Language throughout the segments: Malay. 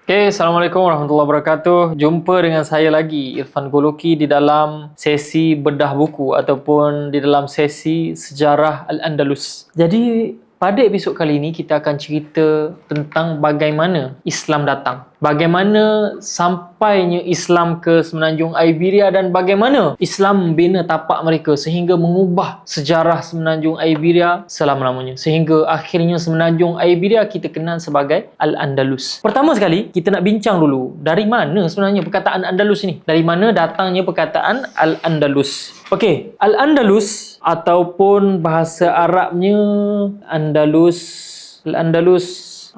Okay, Assalamualaikum warahmatullahi wabarakatuh. Jumpa dengan saya lagi, Irfan Goloki, di dalam sesi bedah buku ataupun di dalam sesi sejarah Al-Andalus. Jadi, pada episod kali ini kita akan cerita tentang bagaimana Islam datang. Bagaimana sampainya Islam ke Semenanjung Iberia dan bagaimana Islam membina tapak mereka sehingga mengubah sejarah Semenanjung Iberia selama-lamanya. Sehingga akhirnya Semenanjung Iberia kita kenal sebagai Al-Andalus. Pertama sekali, kita nak bincang dulu dari mana sebenarnya perkataan Andalus ini. Dari mana datangnya perkataan Al-Andalus. Okey, Al-Andalus ataupun bahasa Arabnya Al-Andalus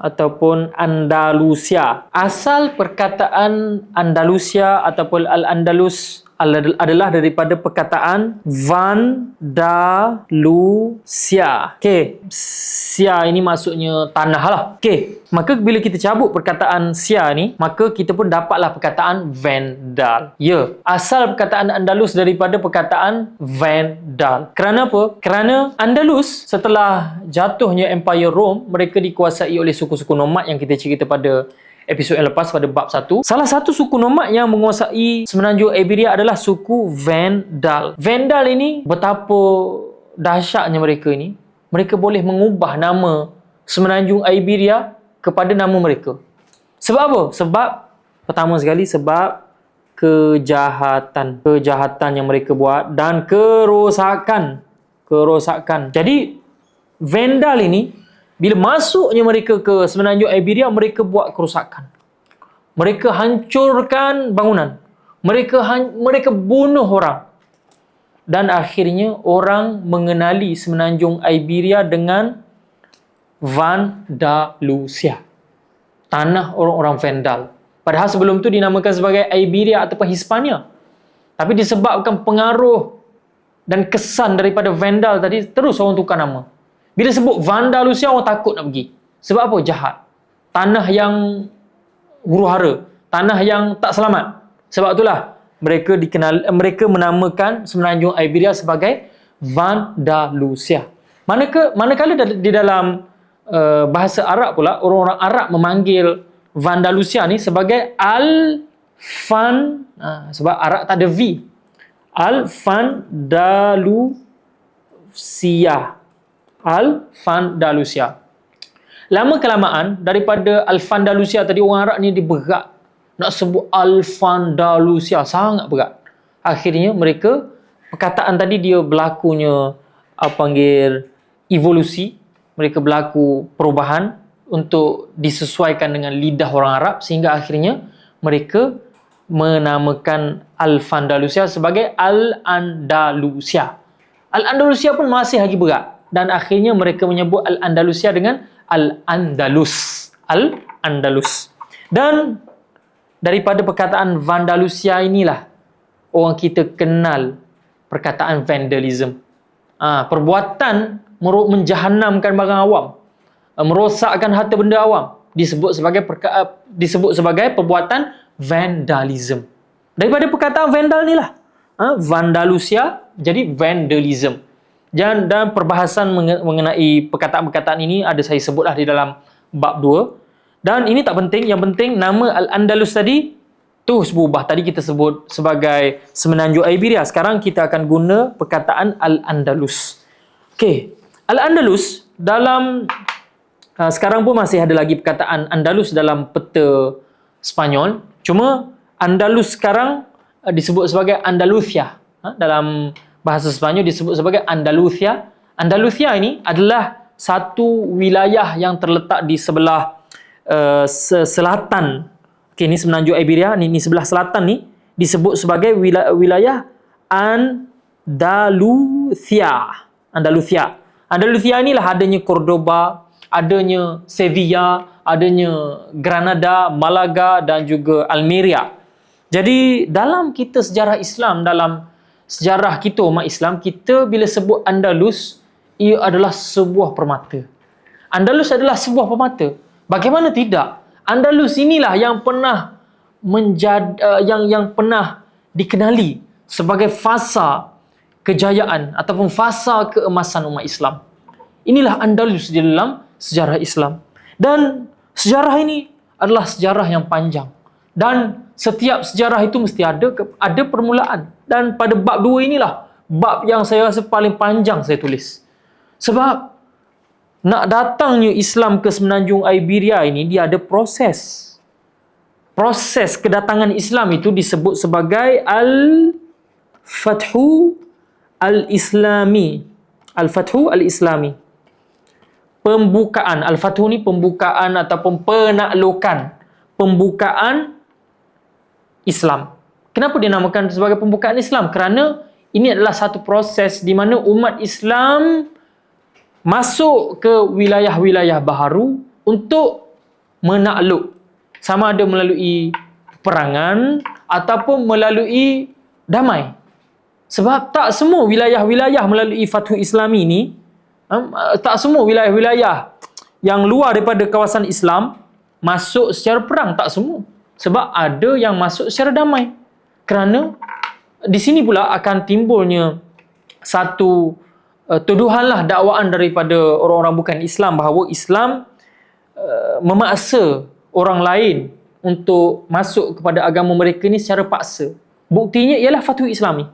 ataupun Andalusia. Asal perkataan Andalusia ataupun Al-Andalus adalah daripada perkataan Vandalusia. Okey, sia ini maksudnya tanah lah. Okey, maka bila kita cabut perkataan sia ni, maka kita pun dapatlah perkataan Vandal. Ya, asal perkataan Andalus daripada perkataan Vandal. Kerana apa? Kerana Andalus setelah jatuhnya Empire Rome, mereka dikuasai oleh suku-suku nomad yang kita cerita pada episod yang lepas pada bab 1. Salah satu suku nomad yang menguasai Semenanjung Iberia adalah suku Vandal. Vandal ini betapa dahsyatnya mereka ini. Mereka boleh mengubah nama Semenanjung Iberia kepada nama mereka. Sebab apa? Sebab pertama sekali sebab kejahatan yang mereka buat dan kerosakan. Jadi Vandal ini bila masuknya mereka ke Semenanjung Iberia, mereka buat kerosakan. Mereka hancurkan bangunan. Mereka bunuh orang. Dan akhirnya orang mengenali Semenanjung Iberia dengan Vandalusia. Tanah orang-orang Vandal. Padahal sebelum tu dinamakan sebagai Iberia ataupun Hispania. Tapi disebabkan pengaruh dan kesan daripada Vandal tadi, terus orang tukar nama. Bila sebut Vandalusia, orang takut nak pergi. Sebab apa? Jahat. Tanah yang huru-hara. Tanah yang tak selamat. Sebab itulah mereka menamakan Semenanjung Iberia sebagai Vandalusia. Manakala di dalam bahasa Arab pula, orang-orang Arab memanggil Vandalusia ni sebagai sebab Arab tak ada V. Al-Vandalusia. Lama kelamaan daripada Al-Vandalusia tadi, orang Arab ni dia berat nak sebut Al-Vandalusia, sangat berat. Akhirnya mereka, perkataan tadi dia berlakunya evolusi, mereka berlaku perubahan untuk disesuaikan dengan lidah orang Arab, sehingga akhirnya mereka menamakan Al-Vandalusia sebagai Al-Andalusia. Al-Andalusia pun masih lagi berat. Dan akhirnya mereka menyebut Al-Andalusia dengan Al-Andalus. Al-Andalus. Dan daripada perkataan Vandalusia inilah orang kita kenal perkataan vandalism. Perbuatan menjahannamkan barang awam, merosakkan harta benda awam, disebut sebagai perbuatan vandalism. Daripada perkataan vandal inilah Vandalusia jadi vandalism. Dan perbahasan mengenai perkataan-perkataan ini ada saya sebutlah di dalam bab 2. Dan ini tak penting. Yang penting nama Al-Andalus tadi terus berubah. Tadi kita sebut sebagai Semenanjung Iberia. Sekarang kita akan guna perkataan Al-Andalus. Okey, Al-Andalus dalam sekarang pun masih ada lagi perkataan Andalus dalam peta Spanyol. Cuma Andalus sekarang disebut sebagai Andalusia. Dalam bahasa Sepanyol disebut sebagai Andalusia. Andalusia ini adalah satu wilayah yang terletak di sebelah selatan. Okey, ini Semenanjung Iberia, ini sebelah selatan ni disebut sebagai wilayah Andalusia. Andalusia inilah adanya Cordoba, adanya Sevilla, adanya Granada, Malaga dan juga Almeria. Jadi dalam kita sejarah Islam, dalam sejarah kita umat Islam, kita bila sebut Andalus, ia adalah sebuah permata. Andalus adalah sebuah permata. Bagaimana tidak? Andalus inilah yang pernah yang pernah dikenali sebagai fasa kejayaan ataupun fasa keemasan umat Islam. Inilah Andalus di dalam sejarah Islam. Dan sejarah ini adalah sejarah yang panjang. Dan setiap sejarah itu mesti ada permulaan. Dan pada bab 2 inilah bab yang saya rasa paling panjang saya tulis. Sebab nak datangnya Islam ke semenanjung Iberia ini, dia ada proses. Proses kedatangan Islam itu disebut sebagai Al-Fathu Al-Islami. Al-Fathu Al-Islami. Pembukaan. Al-Fathu ni pembukaan ataupun penaklukan. Pembukaan Islam. Kenapa dinamakan sebagai pembukaan Islam? Kerana ini adalah satu proses di mana umat Islam masuk ke wilayah-wilayah baharu untuk menakluk. Sama ada melalui peperangan ataupun melalui damai. Sebab tak semua wilayah-wilayah melalui Fathu Islami ini, tak semua wilayah-wilayah yang luar daripada kawasan Islam masuk secara perang. Tak semua. Sebab ada yang masuk secara damai. Kerana di sini pula akan timbulnya satu tuduhanlah, dakwaan daripada orang-orang bukan Islam bahawa Islam memaksa orang lain untuk masuk kepada agama mereka ni secara paksa. Buktinya ialah Fathu Islami.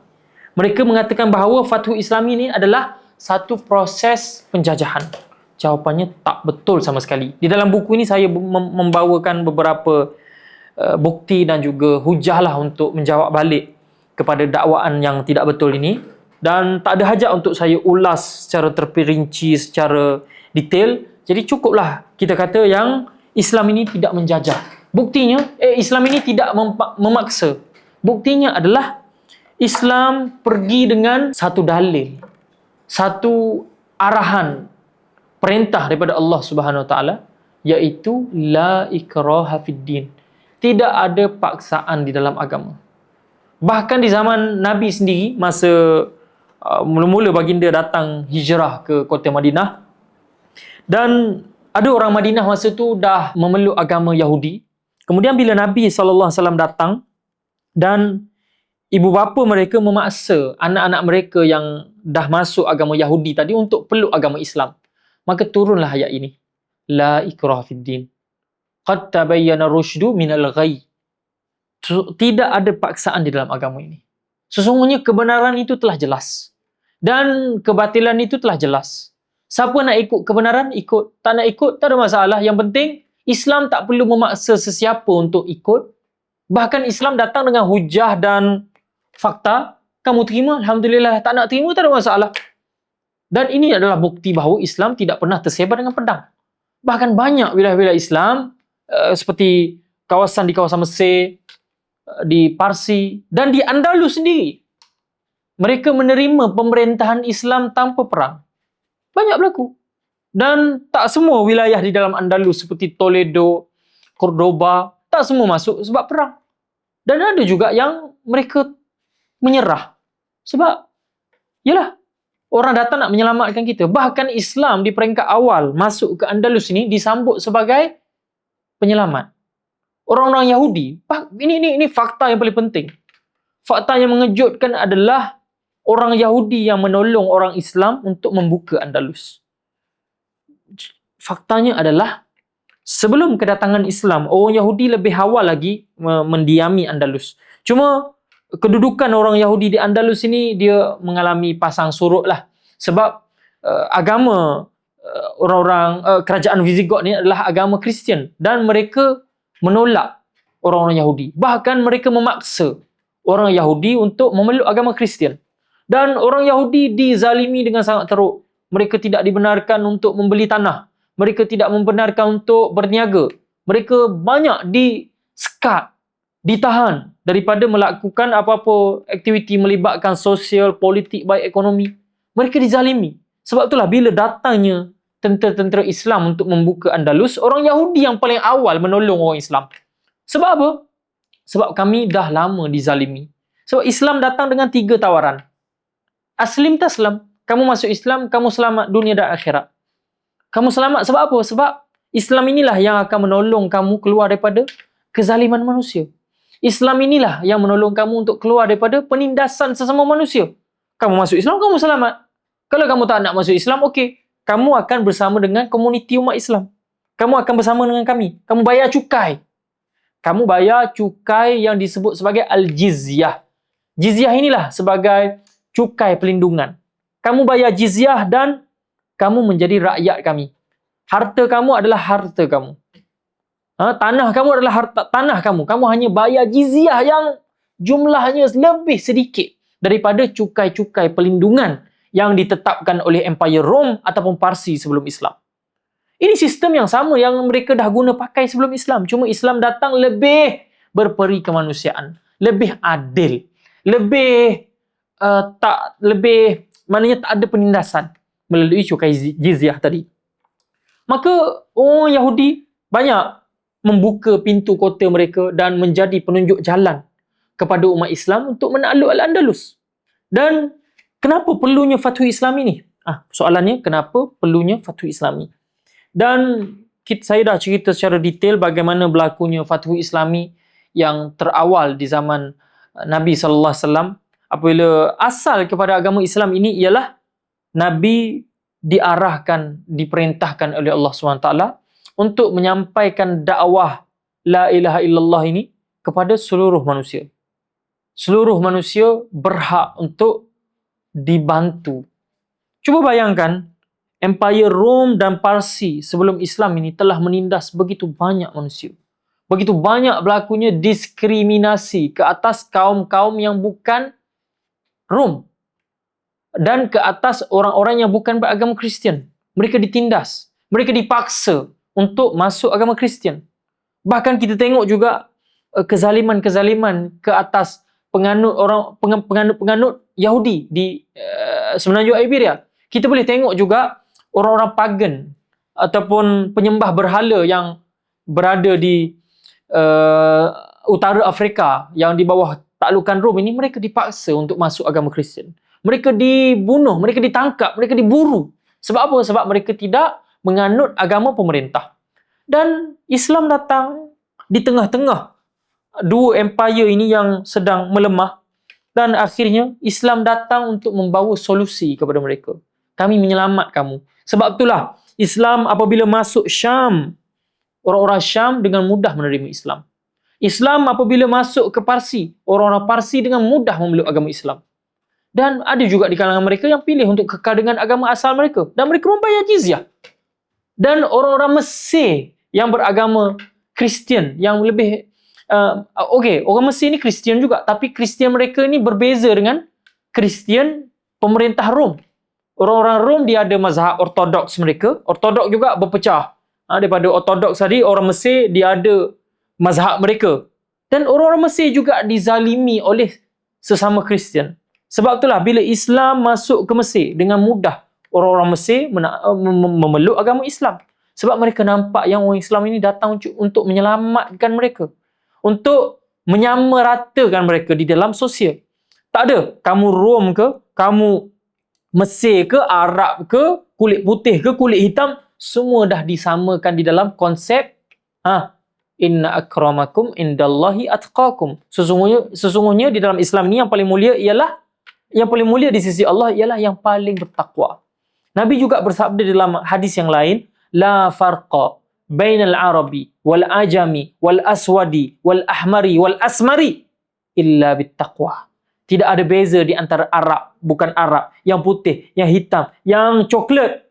Mereka mengatakan bahawa Fathu Islami ni adalah satu proses penjajahan. Jawapannya tak betul sama sekali. Di dalam buku ini saya membawakan beberapa bukti dan juga hujah lah untuk menjawab balik kepada dakwaan yang tidak betul ini. Dan tak ada hajat untuk saya ulas secara terperinci, secara detail. Jadi cukuplah kita kata yang Islam ini tidak menjajah. Buktinya, Islam ini tidak memaksa. Buktinya adalah Islam pergi dengan satu dalil, satu arahan, perintah daripada Allah Subhanahu Wa Taala, iaitu la ikraha fid din. Tidak ada paksaan di dalam agama. Bahkan di zaman Nabi sendiri, masa mula-mula baginda datang hijrah ke kota Madinah, dan ada orang Madinah masa tu dah memeluk agama Yahudi. Kemudian bila Nabi SAW datang dan ibu bapa mereka memaksa anak-anak mereka yang dah masuk agama Yahudi tadi untuk peluk agama Islam, maka turunlah ayat ini. La ikraha fid din. Qad tabayyana rusydu minal ghayy. Tidak ada paksaan di dalam agama ini. Sesungguhnya kebenaran itu telah jelas. Dan kebatilan itu telah jelas. Siapa nak ikut kebenaran, ikut. Tak nak ikut, tak ada masalah. Yang penting, Islam tak perlu memaksa sesiapa untuk ikut. Bahkan Islam datang dengan hujah dan fakta. Kamu terima, Alhamdulillah. Tak nak terima, tak ada masalah. Dan ini adalah bukti bahawa Islam tidak pernah tersebar dengan pedang. Bahkan banyak wilayah-wilayah Islam, seperti di kawasan Mesir, di Parsi, dan di Andalus sendiri. Mereka menerima pemerintahan Islam tanpa perang. Banyak berlaku. Dan tak semua wilayah di dalam Andalus seperti Toledo, Cordoba, tak semua masuk sebab perang. Dan ada juga yang mereka menyerah. Sebab, yalah, orang datang nak menyelamatkan kita. Bahkan Islam di peringkat awal masuk ke Andalus ini disambut sebagai penyelamat. Orang-orang Yahudi, ini fakta yang paling penting. Fakta yang mengejutkan adalah orang Yahudi yang menolong orang Islam untuk membuka Andalus. Faktanya adalah sebelum kedatangan Islam, orang Yahudi lebih awal lagi mendiami Andalus. Cuma kedudukan orang Yahudi di Andalus ini dia mengalami pasang surut lah. Sebab agama orang-orang kerajaan Visigot ni adalah agama Kristian dan mereka menolak orang-orang Yahudi. Bahkan mereka memaksa orang Yahudi untuk memeluk agama Kristian. Dan orang Yahudi dizalimi dengan sangat teruk. Mereka tidak dibenarkan untuk membeli tanah. Mereka tidak membenarkan untuk berniaga. Mereka banyak disekat, ditahan daripada melakukan apa-apa aktiviti melibatkan sosial, politik, baik ekonomi. Mereka dizalimi. Sebab itulah bila datangnya tentera-tentera Islam untuk membuka Andalus, orang Yahudi yang paling awal menolong orang Islam. Sebab apa? Sebab kami dah lama dizalimi. Sebab Islam datang dengan 3 tawaran. Aslim taslam. Kamu masuk Islam, kamu selamat dunia dan akhirat. Kamu selamat sebab apa? Sebab Islam inilah yang akan menolong kamu keluar daripada kezaliman manusia. Islam inilah yang menolong kamu untuk keluar daripada penindasan sesama manusia. Kamu masuk Islam, kamu selamat. Kalau kamu tak nak masuk Islam, okey. Kamu akan bersama dengan komuniti umat Islam. kamu akan bersama dengan kami. Kamu bayar cukai. Kamu bayar cukai yang disebut sebagai al-jizyah. Jizyah inilah sebagai cukai pelindungan. Kamu bayar jizyah dan kamu menjadi rakyat kami. Harta kamu adalah harta kamu. Tanah kamu adalah harta tanah kamu. Kamu hanya bayar jizyah yang jumlahnya lebih sedikit daripada cukai-cukai pelindungan yang ditetapkan oleh Empire Rom ataupun Parsi sebelum Islam. Ini sistem yang sama yang mereka dah guna pakai sebelum Islam. Cuma Islam datang lebih berperi kemanusiaan, lebih adil, lebih maknanya tak ada penindasan melalui cukai jizyah tadi. Maka orang Yahudi banyak membuka pintu kota mereka dan menjadi penunjuk jalan kepada umat Islam untuk menakluk Al-Andalus. Dan kenapa perlunya Fathu Islami ni? Soalannya, kenapa perlunya Fathu Islami? Dan saya dah cerita secara detail bagaimana berlakunya Fathu Islami yang terawal di zaman Nabi SAW. Apabila asal kepada agama Islam ini ialah Nabi diarahkan, diperintahkan oleh Allah SWT untuk menyampaikan dakwah La ilaha illallah ini kepada seluruh manusia. Seluruh manusia berhak untuk dibantu. Cuba bayangkan, Empire Rom dan Parsi sebelum Islam ini telah menindas begitu banyak manusia. Begitu banyak berlakunya diskriminasi ke atas kaum-kaum yang bukan Rom. Dan ke atas orang-orang yang bukan beragama Kristian. Mereka ditindas. Mereka dipaksa untuk masuk agama Kristian. Bahkan kita tengok juga kezaliman-kezaliman ke atas penganut Yahudi di semenanjung Iberia. Kita boleh tengok juga orang-orang pagan ataupun penyembah berhala yang berada di utara Afrika yang di bawah taklukan Rom ini, mereka dipaksa untuk masuk agama Kristian. Mereka dibunuh, mereka ditangkap, mereka diburu. Sebab apa? Sebab mereka tidak menganut agama pemerintah. Dan Islam datang di tengah-tengah dua empire ini yang sedang melemah, dan akhirnya Islam datang untuk membawa solusi kepada mereka. Kami menyelamat kamu. Sebab itulah Islam apabila masuk Syam, orang-orang Syam dengan mudah menerima Islam. Islam apabila masuk ke Parsi, orang-orang Parsi dengan mudah memeluk agama Islam. Dan ada juga di kalangan mereka yang pilih untuk kekal dengan agama asal mereka. Dan mereka membayar jizyah. Dan orang-orang Mesir yang beragama Kristian, yang lebih... orang Mesir ni Kristian juga. Tapi Kristian mereka ni berbeza dengan Kristian pemerintah Rom. Orang-orang Rom dia ada mazhab ortodoks mereka. Ortodoks juga berpecah. Daripada ortodoks tadi, orang Mesir dia ada mazhab mereka. Dan orang-orang Mesir juga dizalimi oleh sesama Kristian. Sebab itulah bila Islam masuk ke Mesir, dengan mudah orang-orang Mesir memeluk agama Islam. Sebab mereka nampak yang orang Islam ini datang untuk menyelamatkan mereka. Untuk menyamaratakan mereka di dalam sosial. Tak ada, kamu Rom ke, kamu Mesir ke, Arab ke, kulit putih ke, kulit hitam, semua dah disamakan di dalam konsep inna akramakum indallahi atqakum. Sesungguhnya di dalam Islam ni yang paling mulia di sisi Allah ialah yang paling bertakwa. Nabi juga bersabda dalam hadis yang lain, la farqa bainal arabi wal ajami wal aswadi wal ahmari wal asmari illa bittaqwa. Tidak ada beza di antara Arab, bukan Arab, yang putih, yang hitam, yang coklat,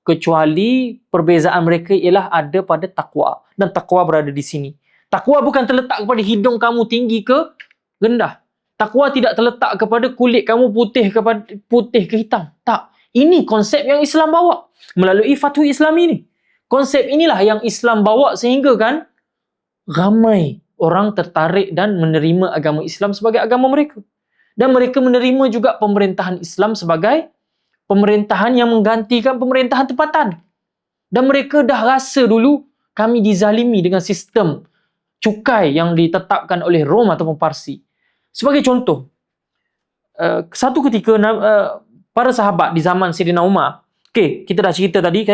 kecuali perbezaan mereka ialah ada pada takwa. Dan takwa berada di sini. Takwa bukan terletak kepada hidung kamu tinggi ke rendah. Takwa tidak terletak kepada kulit kamu putih ke hitam. Tak. Ini konsep yang Islam bawa melalui Fathu Islam ini. Konsep inilah yang Islam bawa sehingga kan ramai orang tertarik dan menerima agama Islam sebagai agama mereka. Dan mereka menerima juga pemerintahan Islam sebagai pemerintahan yang menggantikan pemerintahan tempatan. Dan mereka dah rasa dulu kami dizalimi dengan sistem cukai yang ditetapkan oleh Rom ataupun Parsi. Sebagai contoh, satu ketika para sahabat di zaman Sayyidina Umar, kita dah cerita tadi,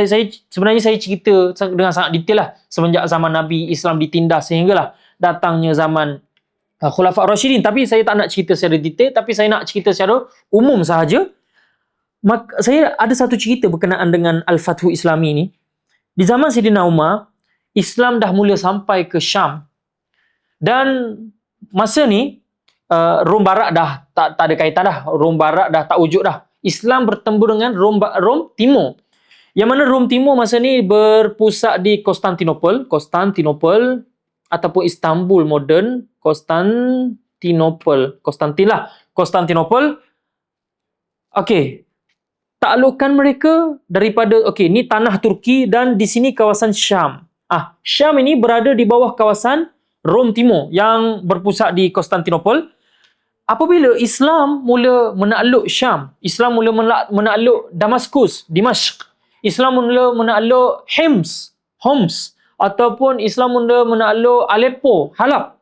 sebenarnya saya cerita dengan sangat detail lah semenjak zaman Nabi Islam ditindas sehinggalah datangnya zaman Khulafa' Ar-Rasyidin. Tapi saya tak nak cerita secara detail, tapi saya nak cerita secara umum sahaja. Saya ada satu cerita berkenaan dengan Al-Fathu Islami ni. Di zaman Sayyidina Umar, Islam dah mula sampai ke Syam. Dan masa ni Rom Barat dah tak ada kaitan dah. Rom Barat dah tak wujud dah. Islam bertemu dengan Rom Timur. Yang mana Rom Timur masa ni berpusat di Konstantinopel ataupun Istanbul moden, Konstantinopel. Okey. Taklukan mereka daripada ni tanah Turki dan di sini kawasan Syam. Syam ini berada di bawah kawasan Rom Timur yang berpusat di Konstantinopel. Apabila Islam mula menakluk Syam, Islam mula menakluk Damaskus, Dimashq, Islam mula menakluk Homs, ataupun Islam mula menakluk Aleppo, Halab.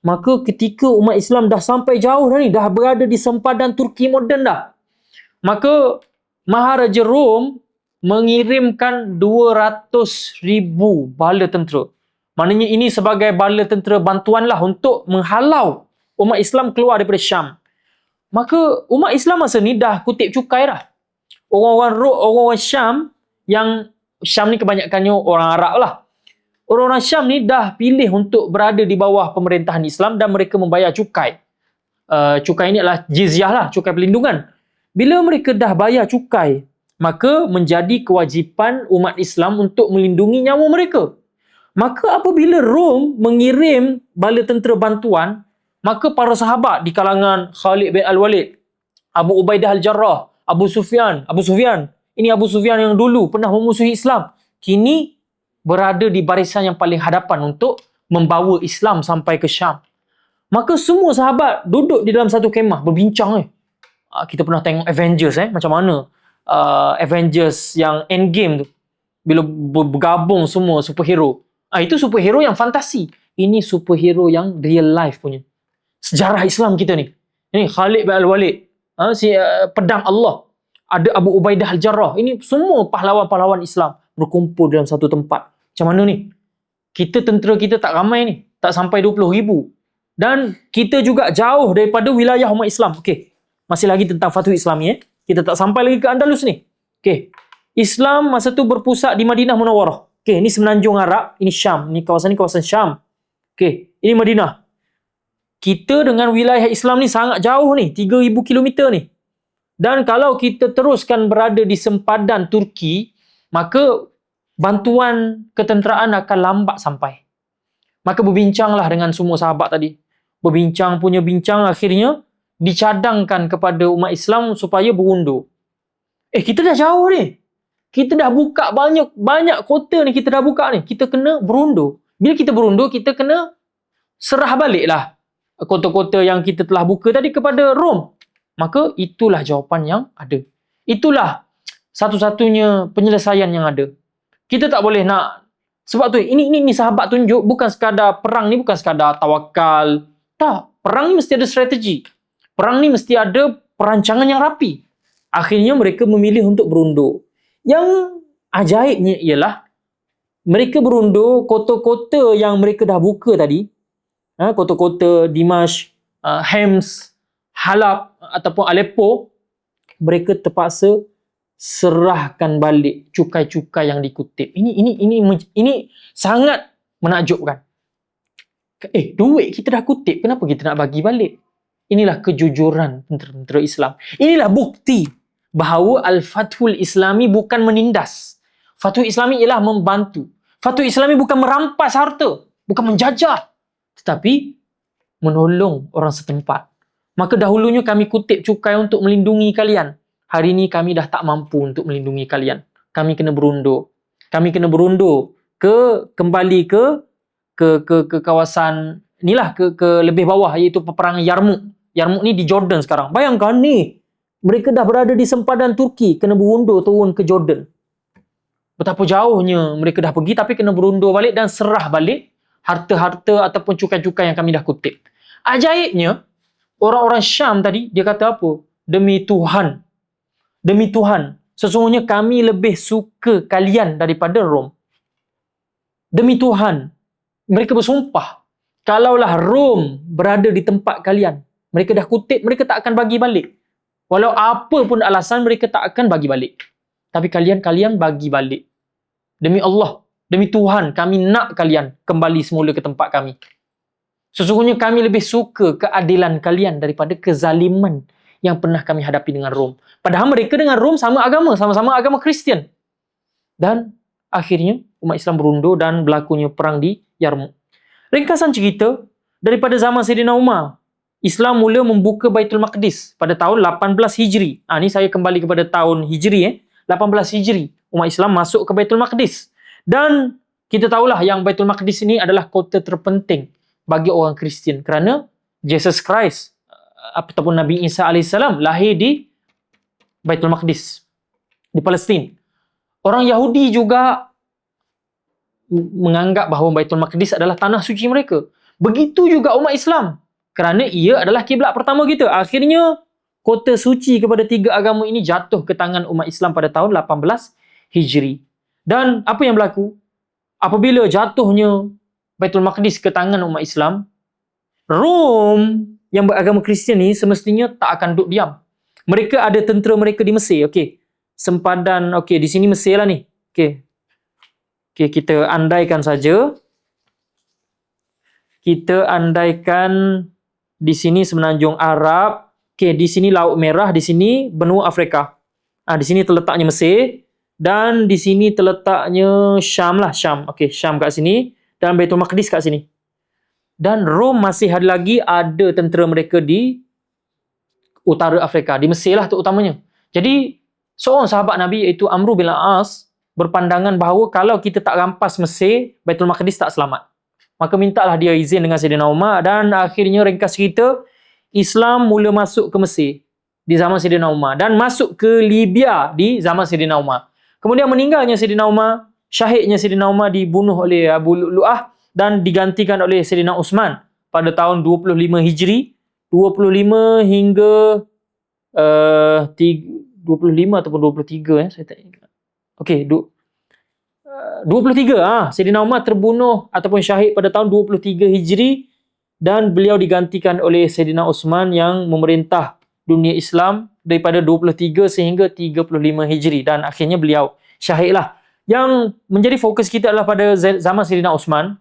Maka ketika umat Islam dah sampai jauh dah ni, dah berada di sempadan Turki moden dah, maka Maharaja Rom mengirimkan 200,000 bala tentera. Maknanya ini sebagai bala tentera bantuan lah untuk menghalau umat Islam keluar daripada Syam. Maka umat Islam masa ni dah kutip cukai dah. Orang-orang Syam, yang Syam ni kebanyakannya orang Arab lah. Orang-orang Syam ni dah pilih untuk berada di bawah pemerintahan Islam dan mereka membayar cukai. Cukai ini adalah jizyah lah, cukai perlindungan. Bila mereka dah bayar cukai, maka menjadi kewajipan umat Islam untuk melindungi nyawa mereka. Maka apabila Rom mengirim bala tentera bantuan, maka para sahabat di kalangan Khalid bin Al-Walid, Abu Ubaidah Al-Jarrah, Abu Sufyan. Ini Abu Sufyan yang dulu pernah memusuhi Islam. Kini berada di barisan yang paling hadapan untuk membawa Islam sampai ke Syam. Maka semua sahabat duduk di dalam satu kemah berbincang. Kita pernah tengok Avengers macam mana Avengers yang Endgame tu, bila bergabung semua superhero. Itu superhero yang fantasi. Ini superhero yang real life punya. Sejarah Islam kita ni. Ini Khalid bin Al-Walid, pedang Allah. Ada Abu Ubaidah Al-Jarrah. Ini semua pahlawan-pahlawan Islam berkumpul dalam satu tempat. Macam mana ni? Tentera kita tak ramai ni. Tak sampai 20,000. Dan kita juga jauh daripada wilayah umat Islam. Okey. Masih lagi tentang Fathu Islam ni. Kita tak sampai lagi ke Andalus ni. Okey. Islam masa tu berpusat di Madinah Munawarah. Okey, ini semenanjung Arab, ini Syam. Ini kawasan Syam. Okey, ini Madinah. Kita dengan wilayah Islam ni sangat jauh ni, 3,000 km ni. Dan kalau kita teruskan berada di sempadan Turki, maka bantuan ketenteraan akan lambat sampai. Maka berbincanglah dengan semua sahabat tadi. Berbincang punya bincang, akhirnya dicadangkan kepada umat Islam supaya berundur. Kita dah jauh ni. Kita dah buka banyak kota ni, kita dah buka ni. Kita kena berundur. Bila kita berundur, kita kena serah baliklah kota-kota yang kita telah buka tadi kepada Rom. Maka itulah jawapan yang ada. Itulah satu-satunya penyelesaian yang ada. Kita tak boleh nak, sebab tu ini sahabat tunjuk bukan sekadar perang ni, bukan sekadar tawakal. Tak, perang ni mesti ada strategi. Perang ni mesti ada perancangan yang rapi. Akhirnya mereka memilih untuk berundur. Yang ajaibnya ialah mereka berundur kota-kota yang mereka dah buka tadi. Kota-kota Dimashq, Homs, Halab ataupun Aleppo, mereka terpaksa serahkan balik cukai-cukai yang dikutip. Ini sangat menakjubkan. Duit kita dah kutip, kenapa kita nak bagi balik? Inilah kejujuran tentera Islam. Inilah bukti bahawa Al-Fathul Islami bukan menindas. Fathul Islami ialah membantu. Fathul Islami bukan merampas harta, bukan menjajah, tetapi menolong orang setempat. Maka dahulunya kami kutip cukai untuk melindungi kalian. Hari ini kami dah tak mampu untuk melindungi kalian. Kami kena berundur. Kami kena berundur kembali ke kawasan inilah, ke lebih bawah, iaitu peperangan Yarmouk. Yarmouk ni di Jordan sekarang. Bayangkan ni, mereka dah berada di sempadan Turki, kena berundur turun ke Jordan. Betapa jauhnya mereka dah pergi, tapi kena berundur balik dan serah balik harta-harta ataupun cukai-cukai yang kami dah kutip. Ajaibnya, orang-orang Syam tadi, dia kata apa? Demi Tuhan, sesungguhnya kami lebih suka kalian daripada Rom. Demi Tuhan, mereka bersumpah, kalaulah Rom berada di tempat kalian, mereka dah kutip, mereka tak akan bagi balik. Walau apa pun alasan, mereka tak akan bagi balik. Tapi kalian bagi balik. Demi Allah, Demi Tuhan, kami nak kalian kembali semula ke tempat kami. Sesungguhnya kami lebih suka keadilan kalian daripada kezaliman yang pernah kami hadapi dengan Rom. Padahal mereka dengan Rom sama agama, sama-sama agama Kristian. Dan akhirnya umat Islam berundur dan berlakunya perang di Yarmouk. Ringkasan cerita, daripada zaman Sayyidina Umar, Islam mula membuka Baitul Maqdis pada tahun 18 Hijri. Ni saya kembali kepada tahun Hijri. 18 Hijri, umat Islam masuk ke Baitul Maqdis. Dan kita tahulah yang Baitul Maqdis ini adalah kota terpenting bagi orang Kristian kerana Jesus Christ ataupun Nabi Isa AS lahir di Baitul Maqdis, di Palestin. Orang Yahudi juga menganggap bahawa Baitul Maqdis adalah tanah suci mereka. Begitu juga umat Islam, kerana ia adalah kiblat pertama kita. Akhirnya kota suci kepada tiga agama ini jatuh ke tangan umat Islam pada tahun 18 Hijri. Dan apa yang berlaku? Apabila jatuhnya Baitul Maqdis ke tangan umat Islam, Rom yang beragama Kristian ni semestinya tak akan duduk diam. Mereka ada tentera mereka di Mesir. Sempadan, di sini Mesir lah ni. Kita andaikan saja. Kita andaikan di sini Semenanjung Arab. Di sini Laut Merah, di sini benua Afrika. Di sini terletaknya Mesir. Dan di sini terletaknya Syam lah. Syam kat sini. Dan Baitul Maqdis kat sini. Dan Rom masih ada tentera mereka di utara Afrika. Di Mesir lah terutamanya. Jadi, seorang sahabat Nabi iaitu Amr bin As berpandangan bahawa kalau kita tak rampas Mesir, Baitul Maqdis tak selamat. Maka mintalah dia izin dengan Sayyidina Umar. Dan akhirnya ringkas cerita, Islam mula masuk ke Mesir di zaman Sayyidina Umar. Dan masuk ke Libya di zaman Sayyidina Umar. Kemudian meninggalnya Sayyidina Umar, syahidnya Sayyidina Umar dibunuh oleh Abu Lu'lu'ah dan digantikan oleh Sayyidina Uthman pada tahun 25 Hijri. 25 hingga 25 ataupun 23 saya tak ingat. 23 Sayyidina Umar terbunuh ataupun syahid pada tahun 23 Hijri dan beliau digantikan oleh Sayyidina Uthman yang memerintah dunia Islam daripada 23 sehingga 35 Hijri dan akhirnya beliau syahidlah. Yang menjadi fokus kita adalah pada zaman Sayyidina Uthman.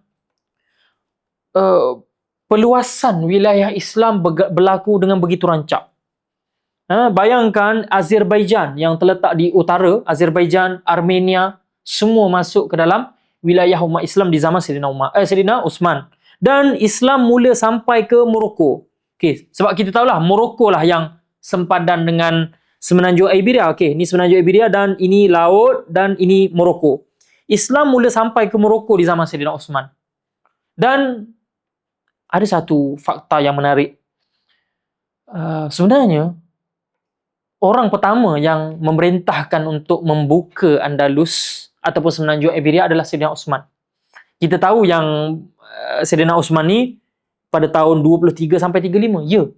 Peluasan wilayah Islam berlaku dengan begitu rancak. Bayangkan Azerbaijan yang terletak di utara, Azerbaijan, Armenia, semua masuk ke dalam wilayah umat Islam di zaman Sayyidina Uthman. Dan Islam mula sampai ke Morocco. Sebab kita tahulah Morocco lah yang sempadan dengan Semenanjung Iberia. Ni Semenanjung Iberia dan ini laut dan ini Morocco. Islam mula sampai ke Morocco di zaman Sayyidina Uthman. Dan ada satu fakta yang menarik. Sebenarnya orang pertama yang memerintahkan untuk membuka Andalus ataupun Semenanjung Iberia adalah Sayyidina Uthman. Kita tahu yang Sayyidina Uthman ni pada tahun 23 sampai 35.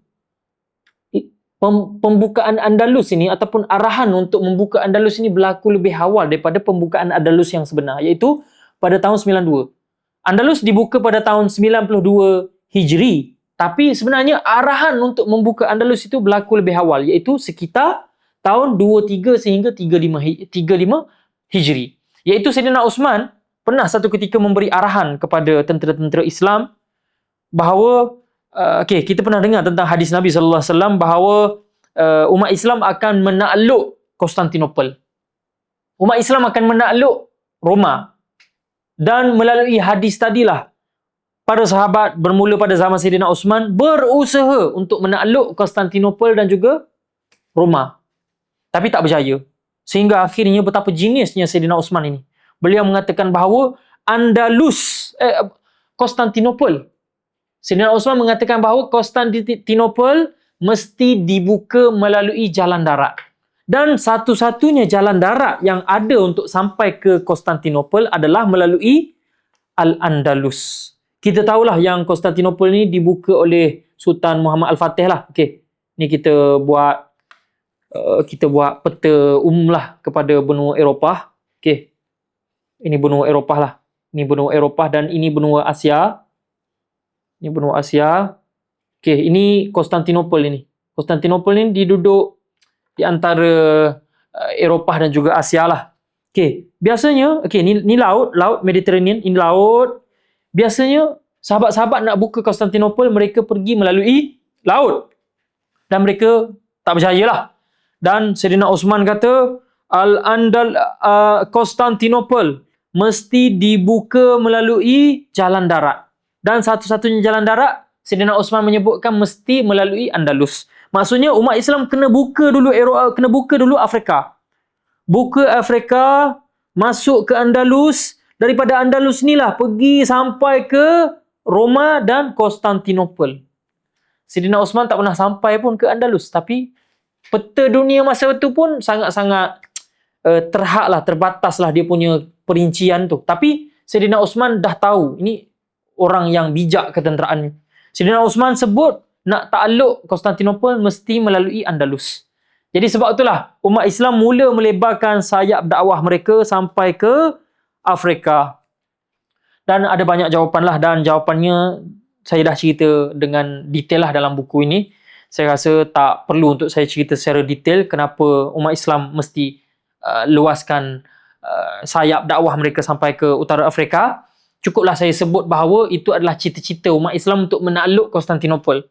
Pembukaan Andalus ini ataupun arahan untuk membuka Andalus ini berlaku lebih awal daripada pembukaan Andalus yang sebenar, iaitu pada tahun 92. Andalus dibuka pada tahun 92 Hijri, tapi sebenarnya arahan untuk membuka Andalus itu berlaku lebih awal, iaitu sekitar tahun 23 sehingga 35 Hijri. Iaitu Sayyidina Uthman pernah satu ketika memberi arahan kepada tentera-tentera Islam bahawa kita pernah dengar tentang hadis Nabi sallallahu alaihi wasallam bahawa umat Islam akan menakluk Konstantinopel. Umat Islam akan menakluk Roma. Dan melalui hadis tadilah para sahabat bermula pada zaman Sayyidina Uthman berusaha untuk menakluk Konstantinopel dan juga Roma. Tapi tak berjaya. Sehingga akhirnya betapa jeniusnya Sayyidina Uthman ini. Beliau mengatakan bahawa Konstantinopel. Sayyidina Uthman mengatakan bahawa Konstantinopel mesti dibuka melalui jalan darat. Dan satu-satunya jalan darat yang ada untuk sampai ke Konstantinopel adalah melalui Al-Andalus. Kita tahulah yang Konstantinopel ni dibuka oleh Sultan Muhammad Al-Fatih lah. Ni kita buat peta umum lah kepada benua Eropah. Ini benua Eropah lah. Ini benua Eropah dan ini benua Asia. Ini benua Asia. Ini Konstantinopel ini. Konstantinopel ini diduduk di antara Eropah dan juga Asia lah. Okey, biasanya ni laut Mediterranean, ini laut. Biasanya sahabat-sahabat nak buka Konstantinopel, mereka pergi melalui laut. Dan mereka tak berjayalah. Dan Sayyidina Osman kata Konstantinopel mesti dibuka melalui jalan darat. Dan satu-satunya jalan darat, Sayyidina Osman menyebutkan mesti melalui Andalus. Maksudnya umat Islam kena buka dulu Afrika. Buka Afrika, masuk ke Andalus, daripada Andalus ni lah pergi sampai ke Roma dan Konstantinopel. Sayyidina Osman tak pernah sampai pun ke Andalus, tapi peta dunia masa itu pun sangat-sangat terbatas lah dia punya perincian tu. Tapi Sayyidina Osman dah tahu, ini orang yang bijak ketenteraan. Sayyidina Osman sebut nak takluk Konstantinopel mesti melalui Andalus. Jadi sebab itulah umat Islam mula melebarkan sayap dakwah mereka sampai ke Afrika. Dan ada banyak jawapan lah, dan jawapannya saya dah cerita dengan detail lah dalam buku ini. Saya rasa tak perlu untuk saya cerita secara detail kenapa umat Islam mesti luaskan sayap dakwah mereka sampai ke utara Afrika. Cukuplah saya sebut bahawa itu adalah cita-cita umat Islam untuk menakluk Konstantinopel.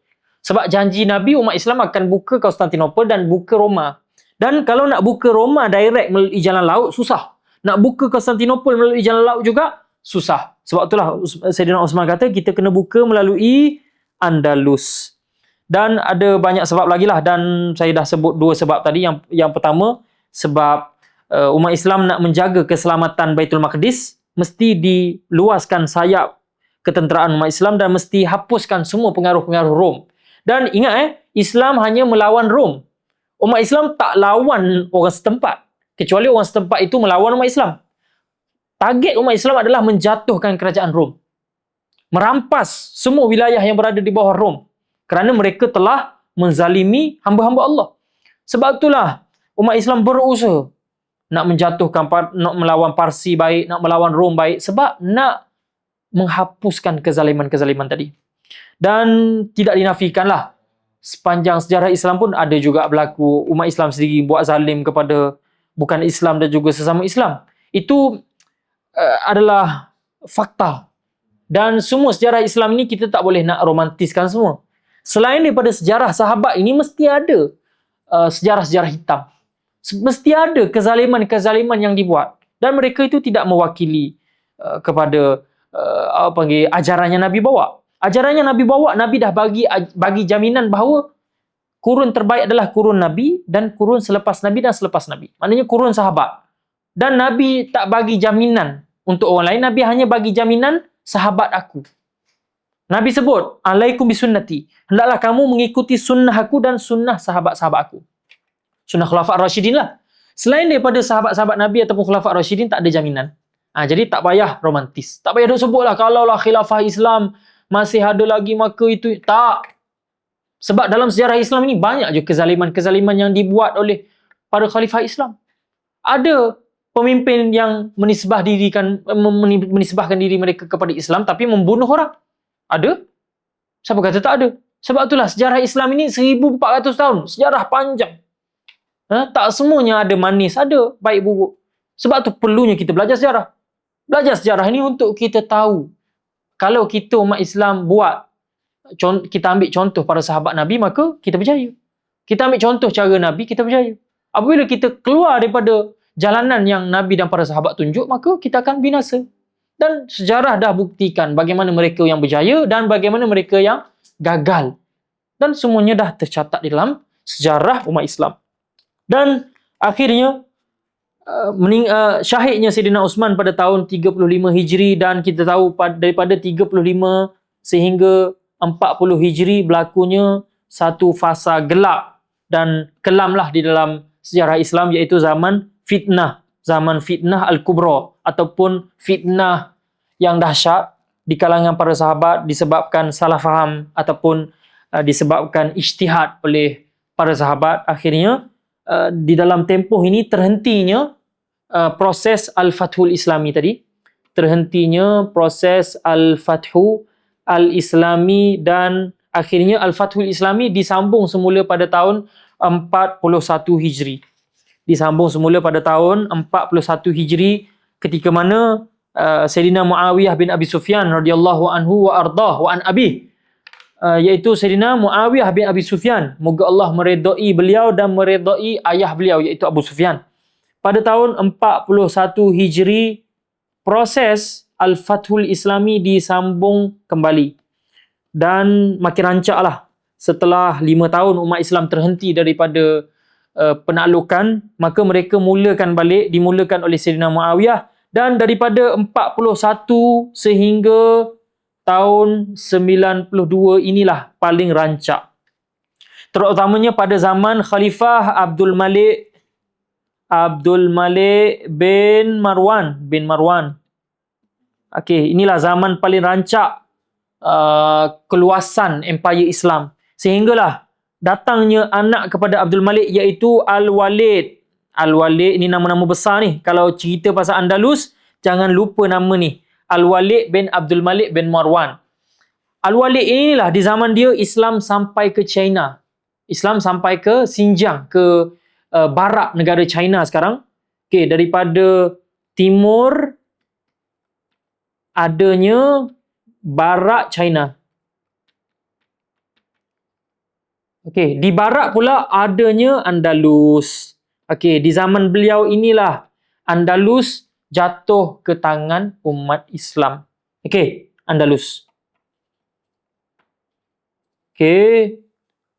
Sebab janji Nabi, umat Islam akan buka Konstantinopel dan buka Roma. Dan kalau nak buka Roma direct melalui jalan laut, susah. Nak buka Konstantinopel melalui jalan laut juga, susah. Sebab itulah Sayyidina Osman kata kita kena buka melalui Andalus. Dan ada banyak sebab lagi lah. Dan saya dah sebut dua sebab tadi. Yang pertama, sebab umat Islam nak menjaga keselamatan Baitul Maqdis, mesti diluaskan sayap ketenteraan umat Islam dan mesti hapuskan semua pengaruh-pengaruh Rom. Dan ingat Islam hanya melawan Rom. Umat Islam tak lawan orang setempat. Kecuali orang setempat itu melawan umat Islam. Target umat Islam adalah menjatuhkan kerajaan Rom. Merampas semua wilayah yang berada di bawah Rom. Kerana mereka telah menzalimi hamba-hamba Allah. Sebab itulah umat Islam berusaha nak menjatuhkan, nak melawan Parsi baik, nak melawan Rom baik. Sebab nak menghapuskan kezaliman-kezaliman tadi. Dan tidak dinafikanlah, sepanjang sejarah Islam pun ada juga berlaku umat Islam sendiri buat zalim kepada bukan Islam dan juga sesama Islam. Itu adalah fakta. Dan semua sejarah Islam ini kita tak boleh nak romantiskan semua. Selain daripada sejarah sahabat ini, mesti ada sejarah-sejarah hitam. Mesti ada kezaliman-kezaliman yang dibuat. Dan mereka itu tidak mewakili kepada ajarannya Nabi bawa. Ajarannya Nabi bawa, Nabi dah bagi jaminan bahawa kurun terbaik adalah kurun Nabi dan kurun selepas Nabi dan selepas Nabi. Maknanya kurun sahabat. Dan Nabi tak bagi jaminan untuk orang lain, Nabi hanya bagi jaminan sahabat aku. Nabi sebut, alaikum bisunnati. Hendaklah kamu mengikuti sunnah aku dan sunnah sahabat-sahabat aku. Sunnah Khulafa' Ar-Rasyidin lah. Selain daripada sahabat-sahabat Nabi ataupun Khulafa' Ar-Rasyidin, tak ada jaminan. Jadi tak payah romantis. Tak payah duk sebutlah kalaulah khilafah Islam masih ada lagi maka itu. Tak. Sebab dalam sejarah Islam ini banyak je kezaliman-kezaliman yang dibuat oleh para khalifah Islam. Ada pemimpin yang menisbahkan diri mereka kepada Islam tapi membunuh orang. Ada? Siapa kata tak ada? Sebab itulah sejarah Islam ini 1400 tahun. Sejarah panjang. Tak semuanya ada manis, ada baik buruk. Sebab tu perlunya kita belajar sejarah. Belajar sejarah ini untuk kita tahu. Kalau kita umat Islam buat, kita ambil contoh para sahabat Nabi, maka kita berjaya. Kita ambil contoh cara Nabi, kita berjaya. Apabila kita keluar daripada jalanan yang Nabi dan para sahabat tunjuk, maka kita akan binasa. Dan sejarah dah buktikan bagaimana mereka yang berjaya dan bagaimana mereka yang gagal. Dan semuanya dah tercatat di dalam sejarah umat Islam. Dan akhirnya syahidnya Sayyidina Osman pada tahun 35 Hijri, dan kita tahu daripada 35 sehingga 40 Hijri berlakunya satu fasa gelap dan kelamlah di dalam sejarah Islam, iaitu zaman fitnah Al-Kubra ataupun fitnah yang dahsyat di kalangan para sahabat disebabkan salah faham ataupun disebabkan ijtihad oleh para sahabat. Akhirnya di dalam tempoh ini terhentinya proses Al-Fathul Islami tadi. Terhentinya proses Al-Fathu Al-Islami dan akhirnya Al-Fathul Islami disambung semula pada tahun 41 Hijri. disambung semula pada tahun 41 Hijri ketika mana Sayyidina Muawiyah bin Abi Sufyan radhiyallahu anhu wa ardah wa an abi, iaitu Sayyidina Muawiyah bin Abi Sufyan, moga Allah meredai beliau dan meredai ayah beliau iaitu Abu Sufyan. Pada tahun 41 Hijri, proses Al-Fathul Islami disambung kembali dan makin rancaklah. Setelah 5 tahun umat Islam terhenti daripada penaklukan, maka mereka dimulakan oleh Sayyidina Muawiyah, dan daripada 41 sehingga tahun 92 inilah paling rancak. Terutamanya pada zaman Khalifah Abdul Malik bin Marwan. Okey, inilah zaman paling rancak keluasan empayar Islam. Sehinggalah datangnya anak kepada Abdul Malik iaitu Al-Walid. Al-Walid ni nama-nama besar ni. Kalau cerita pasal Andalus, jangan lupa nama ni. Al-Walid bin Abdul Malik bin Marwan. Al-Walid inilah di zaman dia Islam sampai ke China. Islam sampai ke Xinjiang, ke barat negara China sekarang. Okey, daripada timur adanya barat China. Okey, di barat pula adanya Andalus. Okey, di zaman beliau inilah Andalus jatuh ke tangan umat Islam. Okey, Andalus. Okey,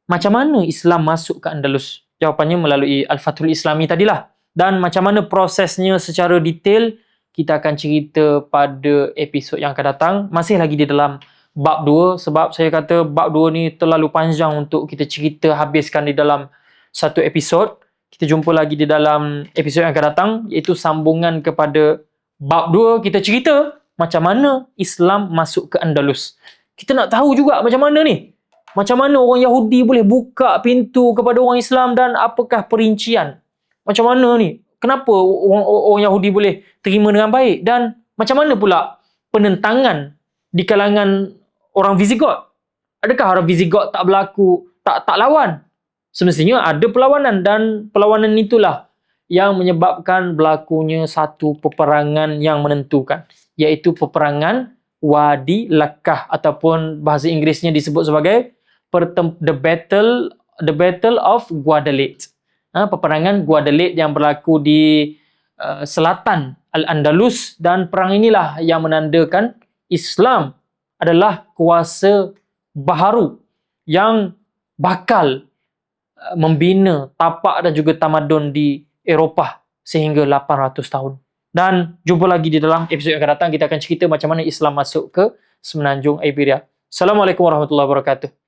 macam mana Islam masuk ke Andalus? Jawapannya melalui Al-Fathul Islami tadilah. Dan macam mana prosesnya secara detail, kita akan cerita pada episod yang akan datang. Masih lagi di dalam bab 2, sebab saya kata bab 2 ni terlalu panjang untuk kita cerita habiskan di dalam satu episod. Kita jumpa lagi di dalam episod yang akan datang, iaitu sambungan kepada bab 2. Kita cerita macam mana Islam masuk ke Andalus. Kita nak tahu juga macam mana ni. Macam mana orang Yahudi boleh buka pintu kepada orang Islam, dan apakah perincian. Macam mana ni? Kenapa orang Yahudi boleh terima dengan baik, dan macam mana pula penentangan di kalangan orang Visigot? Adakah orang Visigot tak berlaku, tak lawan? Semestinya ada perlawanan, dan perlawanan itulah yang menyebabkan berlakunya satu peperangan yang menentukan, iaitu peperangan Wadi Lakkah, ataupun bahasa Inggerisnya disebut sebagai the Battle of Guadalete. Peperangan Guadalete yang berlaku di selatan Al-Andalus, dan perang inilah yang menandakan Islam adalah kuasa baharu yang bakal membina tapak dan juga tamadun di Eropah sehingga 800 tahun. Dan jumpa lagi di dalam episod yang akan datang. Kita akan cerita macam mana Islam masuk ke Semenanjung Iberia. Assalamualaikum warahmatullahi wabarakatuh.